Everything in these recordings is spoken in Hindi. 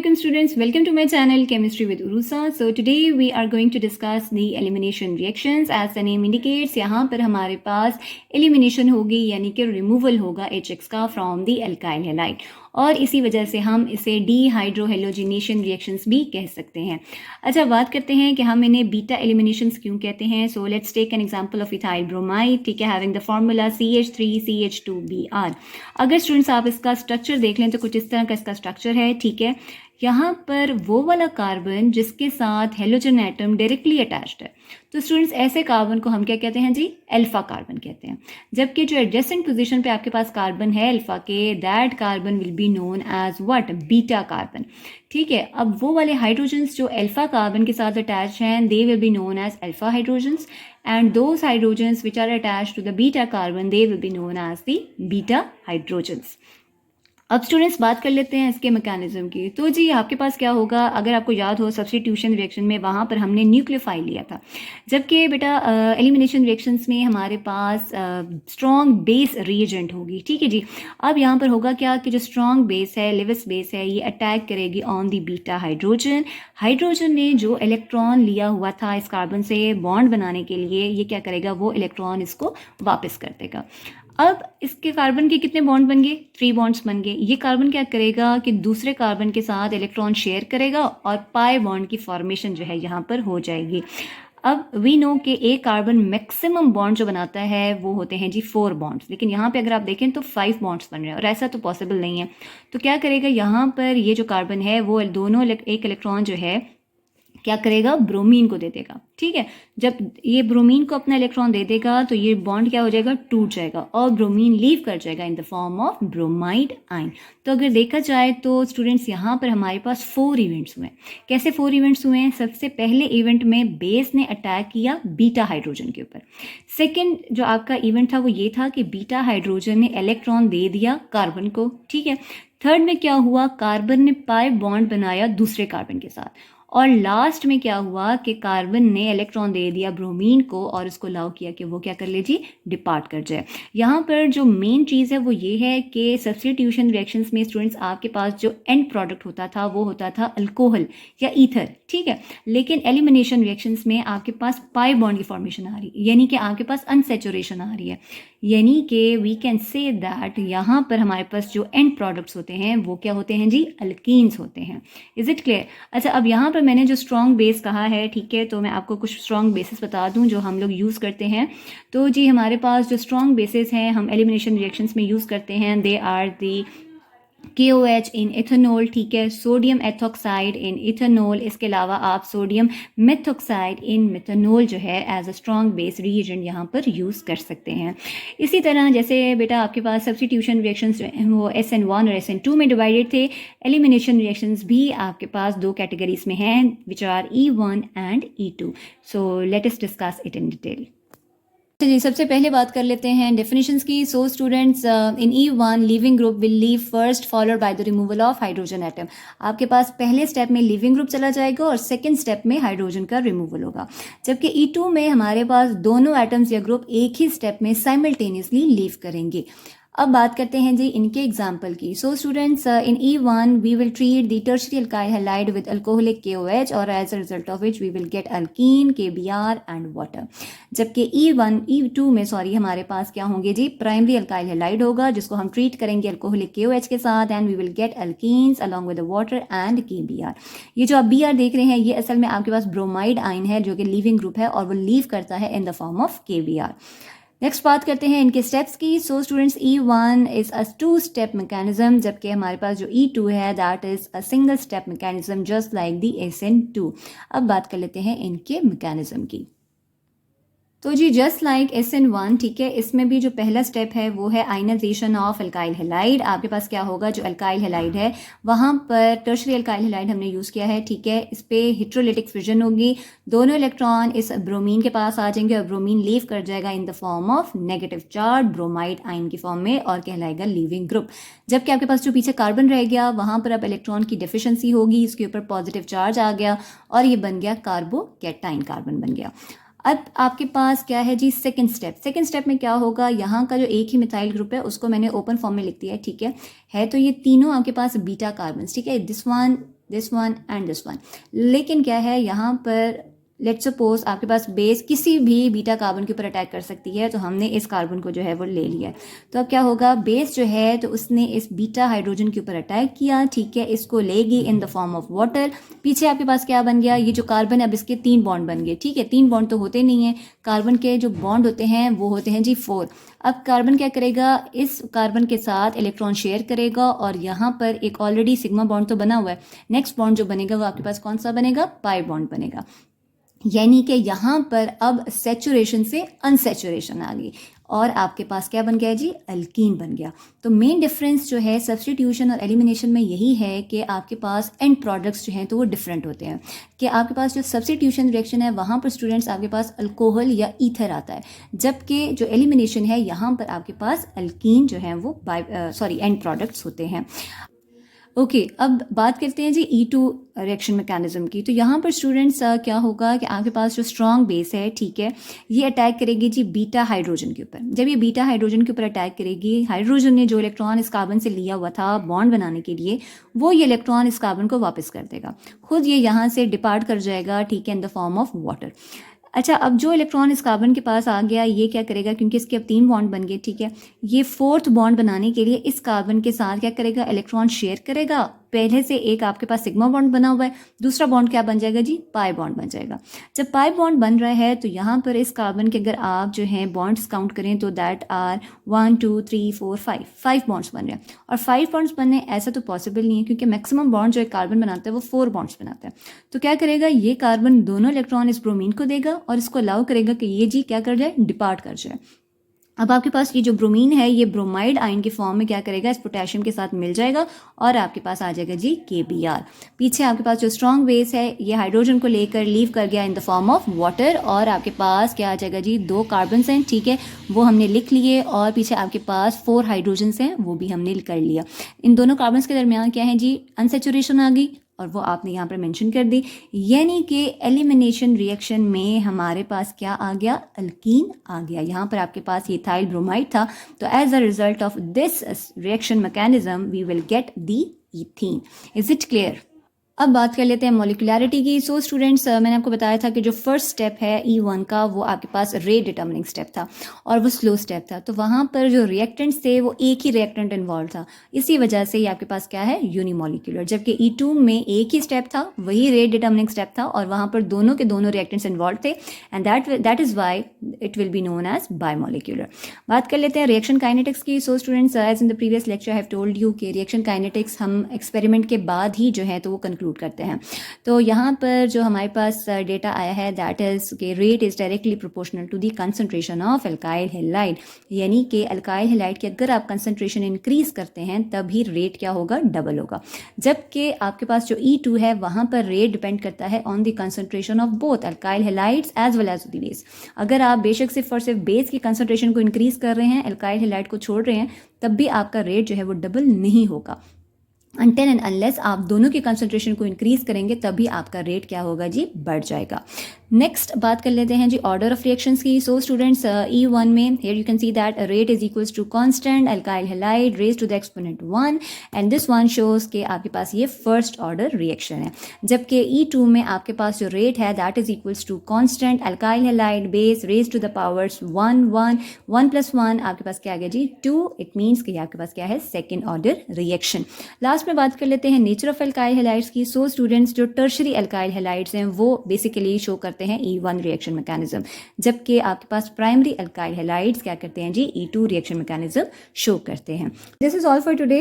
Assalamualaikum students, welcome to my channel Chemistry with Urusa. So today we are going to discuss the elimination reactions. As the name indicates, यहाँ पर हमारे पास elimination होगी यानी कि removal होगा HX का from the alkyl halide और इसी वजह से हम इसे dehydrohalogenation reactions भी कह सकते हैं। अच्छा, बात करते हैं कि हम इन्हें बीटा एलिमिनेशंस क्यों कहते हैं। So let's take an example of ethyl bromide, ठीक है, हैविंग द फार्मूला CH3CH2Br। अगर स्टूडेंट्स आप इसका स्ट्रक्चर देख लें तो कुछ इस तरह का इसका स्ट्रक्चर है, ठीक है। यहाँ पर वो वाला कार्बन जिसके साथ हेलोजन एटम डायरेक्टली अटैच्ड है, तो स्टूडेंट्स ऐसे कार्बन को हम क्या कहते हैं जी, अल्फा कार्बन कहते हैं। जबकि जो एडजेसेंट पोजीशन पे आपके पास कार्बन है अल्फा के, that carbon will be known as what, beta carbon, ठीक है। अब वो वाले हाइड्रोजन्स जो अल्फा कार्बन के साथ अटैच हैं, they will be known as alpha hydrogens, and those hydrogens which are attached to the beta carbon, they will be known as the beta hydrogens. अब स्टूडेंट्स बात कर लेते हैं इसके मैकेनिज्म की। तो जी आपके पास क्या होगा, अगर आपको याद हो सब्स्टिट्यूशन रिएक्शन में वहाँ पर हमने न्यूक्लियोफाइल लिया था, जबकि बेटा एलिमिनेशन रिएक्शंस में हमारे पास स्ट्रॉन्ग बेस रिएजेंट होगी, ठीक है जी। अब यहाँ पर होगा क्या कि जो स्ट्रॉन्ग बेस है, लिविस बेस है, ये अटैक करेगी on the beta hydrogen. Hydrogen ने जो इलेक्ट्रॉन लिया हुआ था इस कार्बन से बॉन्ड बनाने के लिए, ये क्या करेगा, वो इलेक्ट्रॉन इसको वापस कर देगा। अब इसके कार्बन के कितने बॉन्ड बन गए, 3 बॉन्ड्स बन गए। ये कार्बन क्या करेगा कि दूसरे कार्बन के साथ इलेक्ट्रॉन शेयर करेगा और पाई बॉन्ड की फॉर्मेशन जो है यहाँ पर हो जाएगी। अब वी नो कि एक कार्बन मैक्सिमम बॉन्ड जो बनाता है वो होते हैं जी 4 बॉन्ड्स, लेकिन यहाँ पे अगर आप देखें तो 5 बॉन्ड्स बन रहे हैं और ऐसा तो पॉसिबल नहीं है। तो क्या करेगा, यहाँ पर ये जो कार्बन है वो दोनों एक इलेक्ट्रॉन जो है क्या करेगा, ब्रोमीन को दे देगा, ठीक है। जब ये ब्रोमीन को अपना इलेक्ट्रॉन दे देगा तो ये बॉन्ड क्या हो जाएगा, टूट जाएगा और ब्रोमीन लीव कर जाएगा इन the form of bromide ion. तो अगर देखा जाए तो स्टूडेंट्स यहाँ पर हमारे पास 4 इवेंट्स हुए हैं। कैसे 4 इवेंट्स हुए हैं, सबसे पहले इवेंट में बेस ने अटैक किया बीटा हाइड्रोजन के ऊपर। सेकेंड जो आपका इवेंट था वो ये था कि बीटा हाइड्रोजन ने इलेक्ट्रॉन दे दिया कार्बन को, ठीक है। थर्ड में क्या हुआ, कार्बन ने पाई बॉन्ड बनाया दूसरे कार्बन के साथ, और लास्ट में क्या हुआ कि कार्बन ने इलेक्ट्रॉन दे दिया ब्रोमीन को और उसको अलाउ किया कि वो क्या कर ले जी, डिपार्ट कर जाए। यहाँ पर जो मेन चीज़ है वो ये है कि सब्स्टिट्यूशन रिएक्शंस में स्टूडेंट्स आपके पास जो एंड प्रोडक्ट होता था वो होता था अल्कोहल या ईथर, ठीक है। लेकिन एलिमिनेशन रिएक्शंस में आपके पास पाई बॉन्ड की फॉर्मेशन आ रही है, यानी कि आपके पास अनसेचुरेशन आ रही है, यानी कि वी कैन से दैट यहाँ पर हमारे पास जो एंड प्रोडक्ट्स होते हैं वो क्या होते हैं जी, अल्कीन्स होते हैं। Is it clear. अच्छा, अब यहाँ पर मैंने जो स्ट्रॉन्ग बेस कहा है, ठीक है, तो मैं आपको कुछ स्ट्रॉन्ग बेसिस बता दूं जो हम लोग यूज़ करते हैं। तो जी हमारे पास जो स्ट्रॉन्ग बेसिस हैं हम एलिमिनेशन रिएक्शंस में यूज़ करते हैं, they are the KOH in ethanol, ठीक है, सोडियम एथॉक्साइड इन इथेनॉल, इसके अलावा आप सोडियम मेथॉक्साइड इन मेथनॉल जो है as a strong base reagent यहाँ पर यूज़ कर सकते हैं। इसी तरह जैसे बेटा आपके पास सब्स्टिट्यूशन रिएक्शंस वो SN1 और SN2 में डिवाइडेड थे, एलिमिनेशन रिएक्शंस भी आपके पास 2 कैटेगरीज में हैं which are E1 and E2। So let us discuss it in detail. जी सबसे पहले बात कर लेते हैं डेफिनेशंस की। So students, in E1 leaving group will leave first followed by the removal of hydrogen atom. आपके पास पहले स्टेप में लीविंग ग्रुप चला जाएगा और सेकंड स्टेप में हाइड्रोजन का रिमूवल होगा। जबकि E2 में हमारे पास दोनों एटम्स या ग्रुप एक ही स्टेप में साइमल्टेनियसली लीव करेंगे। अब बात करते हैं जी इनके एग्जाम्पल की। So students, in E1 we will treat the tertiary alkyl halide with alcoholic KOH और as a result of which we will get alkene KBr and water. जबकि E2 में हमारे पास क्या होंगे जी, प्राइमरी अल्काइल हैलाइड होगा जिसको हम ट्रीट करेंगे अल्कोहलिक KOH के साथ and we will get alkenes along with water and KBr। ये जो आप Br देख रहे हैं ये असल में आपके पास ब्रोमाइड आयन है जो कि लीविंग ग्रुप है और वो लीव करता है in the form of KBr। Next बात करते हैं इनके स्टेप्स की। So students, E1 is a two step mechanism, जबकि हमारे पास जो E2 है that is a single step mechanism just like the SN2। अब बात कर लेते हैं इनके मैकेनिज्म की। तो जी जस्ट लाइक SN1, ठीक है, इसमें भी जो पहला स्टेप है वो है आयनाइजेशन ऑफ अल्काइल हैलाइड। आपके पास क्या होगा, जो अल्काइल हैलाइड है वहाँ पर टर्शियरी अल्काइल हैलाइड हमने यूज़ किया है, ठीक है, इस पे हिट्रोलिटिक फिजन होगी, दोनों इलेक्ट्रॉन इस ब्रोमीन के पास आ जाएंगे और ब्रोमीन लीव कर जाएगा इन the form of negative charge bromide ion की फॉर्म में और कहलाएगा लीविंग ग्रुप। जबकि आपके पास जो पीछे कार्बन रह गया वहाँ पर अब इलेक्ट्रॉन की डिफिशियंसी होगी, इसके ऊपर पॉजिटिव चार्ज आ गया और ये बन गया कार्बोकैटाइन कार्बन बन गया। अब आपके पास क्या है जी, सेकंड स्टेप में क्या होगा, यहाँ का जो एक ही मिथाइल ग्रुप है उसको मैंने ओपन फॉर्म में लिख दिया है, ठीक है तो ये तीनों आपके पास बीटा कार्बन, ठीक है, this one this one and this one. लेकिन क्या है यहाँ पर, लेट्स सपोज आपके पास बेस किसी भी बीटा कार्बन के ऊपर अटैक कर सकती है, तो हमने इस कार्बन को जो है वो ले लिया है। तो अब क्या होगा, बेस जो है तो उसने इस बीटा हाइड्रोजन के ऊपर अटैक किया, ठीक है, इसको लेगी इन द फॉर्म ऑफ वाटर। पीछे आपके पास क्या बन गया, ये जो कार्बन है अब इसके 3 बॉन्ड बन गए, ठीक है। 3 बॉन्ड तो होते नहीं है, कार्बन के जो बॉन्ड होते हैं वो होते हैं जी 4। अब कार्बन क्या करेगा, इस कार्बन के साथ इलेक्ट्रॉन शेयर करेगा और यहाँ पर एक ऑलरेडी सिग्मा बॉन्ड तो बना हुआ है। नेक्स्ट बॉन्ड जो बनेगा वो आपके पास कौन सा बनेगा, पाई बॉन्ड बनेगा। यानी कि यहाँ पर अब सैचुरेशन से अनसैचुरेशन आ गई और आपके पास क्या बन गया जी, अल्कीन बन गया। तो मेन डिफरेंस जो है सब्स्टिट्यूशन और एलिमिनेशन में यही है कि आपके पास एंड प्रोडक्ट्स जो हैं तो वो डिफरेंट होते हैं। कि आपके पास जो सब्स्टिट्यूशन रिएक्शन है वहाँ पर स्टूडेंट्स आपके पास अल्कोहल या ईथर आता है, जबकि जो एलिमिनेशन है यहाँ पर आपके पास अल्कीन जो है वो एंड प्रोडक्ट्स होते हैं। ओके, अब बात करते हैं जी E2 रिएक्शन मैकेनिज्म की। तो यहाँ पर स्टूडेंट्स क्या होगा कि आपके पास जो स्ट्रॉन्ग बेस है, ठीक है, ये अटैक करेगी जी बीटा हाइड्रोजन के ऊपर। जब ये बीटा हाइड्रोजन के ऊपर अटैक करेगी, हाइड्रोजन ने जो इलेक्ट्रॉन इस कार्बन से लिया हुआ था बॉन्ड बनाने के लिए, वो ये इलेक्ट्रॉन इस कार्बन को वापस कर देगा, खुद ये यहाँ से डिपार्ट कर जाएगा, ठीक है, in the form of water. अच्छा, अब जो इलेक्ट्रॉन इस कार्बन के पास आ गया, ये क्या करेगा, क्योंकि इसके अब 3 बॉन्ड बन गए, ठीक है, ये 4th बॉन्ड बनाने के लिए इस कार्बन के साथ क्या करेगा, इलेक्ट्रॉन शेयर करेगा। पहले से एक आपके पास सिग्मा बॉन्ड बना हुआ है, दूसरा बॉन्ड क्या बन जाएगा जी, पाई बॉन्ड बन जाएगा। जब पाई बॉन्ड बन रहा है तो यहाँ पर इस कार्बन के अगर आप जो है बॉन्ड्स काउंट करें तो दैट आर 1 2 3 4 5 बॉन्ड्स बन रहे हैं। और 5 बॉन्ड्स बनने ऐसा तो पॉसिबल नहीं है, क्योंकि मैक्सिमम बॉन्ड जो एक कार्बन बनाता है वो 4 बॉन्ड्स बनाता है। तो क्या करेगा, ये कार्बन दोनों इलेक्ट्रॉन इस ब्रोमीन को देगा और इसको अलाउ करेगा कि ये जी क्या कर जाए, डिपार्ट कर जाए। अब आपके पास ये जो ब्रोमीन है ये ब्रोमाइड आयन के फॉर्म में क्या करेगा, इस पोटेशियम के साथ मिल जाएगा और आपके पास आ जाएगा जी KBr। पीछे आपके पास जो स्ट्रॉन्ग बेस है ये हाइड्रोजन को लेकर लीव कर गया इन द फॉर्म ऑफ वाटर और आपके पास क्या आ जाएगा जी, 2 कार्बन हैं, ठीक है, वो हमने लिख लिए और पीछे आपके पास 4 हाइड्रोजन हैं, वो भी हमने कर लिया। इन दोनों कार्बन के दरमियान क्या है जी, अनसेचुरेशन आ गई और वो आपने यहाँ पर मेंशन कर दी। यानी कि एलिमिनेशन रिएक्शन में हमारे पास क्या आ गया, अल्कीन आ गया। यहाँ पर आपके पास ये इथाइल ब्रोमाइड था, तो as a result of this reaction mechanism we will get the ethene. Is it clear? अब बात कर लेते हैं मॉलिक्यूलैरिटी की। सो स्टूडेंट्स, मैंने आपको बताया था कि जो फर्स्ट स्टेप है E1 का वो आपके पास रेट डिटर्मिनिंग स्टेप था और वो स्लो स्टेप था। तो वहाँ पर जो रिएक्टेंट्स थे वो एक ही रिएक्टेंट इन्वॉल्व था, इसी वजह से ये आपके पास क्या है, यूनिमॉलिक्यूलर। जबकि E2 में एक ही स्टेप था, वही रेट डिटर्मिनिंग स्टेप था और वहाँ पर दोनों के दोनों रिएक्टेंट्स इन्वॉल्व थे and that is why it will be known as bimolecular. बात कर लेते हैं रिएक्शन काइनेटिक्स की। So students, as in the previous lecture I have told you कि रिएक्शन काइनेटिक्स हम एक्सपेरिमेंट के बाद ही जो है तो वो कंक्लूड करते हैं। तो यहाँ पर जो हमारे पास डेटा आया है दैट इज के rate is directly proportional to the concentration of alkyl halide. यानी कि अल्काइल हैलाइड की अगर आप कंसंट्रेशन इंक्रीज करते हैं तभी रेट क्या होगा, डबल होगा। जबकि आपके पास जो E2 है वहाँ पर रेट डिपेंड करता है on the concentration of both alkyl halides as well as the base. अगर आप बेशक सिर्फ और सिर्फ बेस की कंसंट्रेशन को इंक्रीज कर रहे हैं, अल्काइल हैलाइड को छोड़ रहे हैं, तब भी आपका रेट जो है वो डबल नहीं होगा। अनटिल एंड अनलेस आप दोनों की कंसंट्रेशन को इंक्रीज करेंगे तभी आपका रेट क्या होगा जी, बढ़ जाएगा। नेक्स्ट बात कर लेते हैं जी ऑर्डर ऑफ रिएक्शंस की। सो स्टूडेंट्स, E1 में here you can see that rate is equals to constant alkyl halide raise to the exponent 1 and this one shows के आपके पास ये फर्स्ट ऑर्डर रिएक्शन है। जबकि E2 में आपके पास जो रेट है that is equals to constant alkyl halide base raise to the powers 1 1 + 1 आपके पास क्या आ गया जी, 2। इट मीन्स कि आपके पास क्या है, सेकेंड ऑर्डर रिएक्शन। लास्ट में बात कर लेते हैं नेचर ऑफ अल्काइल हैलाइड्स की। सो स्टूडेंट्स, जो टर्शरी अल्काइल हैलाइड्स हैं वो बेसिकली शो करते हैं E1 रिएक्शन मैकेनिज्म, जबकि आपके पास प्राइमरी अल्काइल हैलाइड्स क्या करते हैं जी, E2 रिएक्शन मैकेनिज्म शो करते हैं। This is all for today.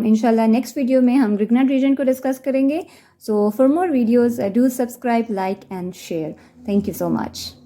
इंशाल्लाह नेक्स्ट वीडियो में हम रिग्नेट रीजन को डिस्कस करेंगे। So for more videos do subscribe, like and share. Thank you so much.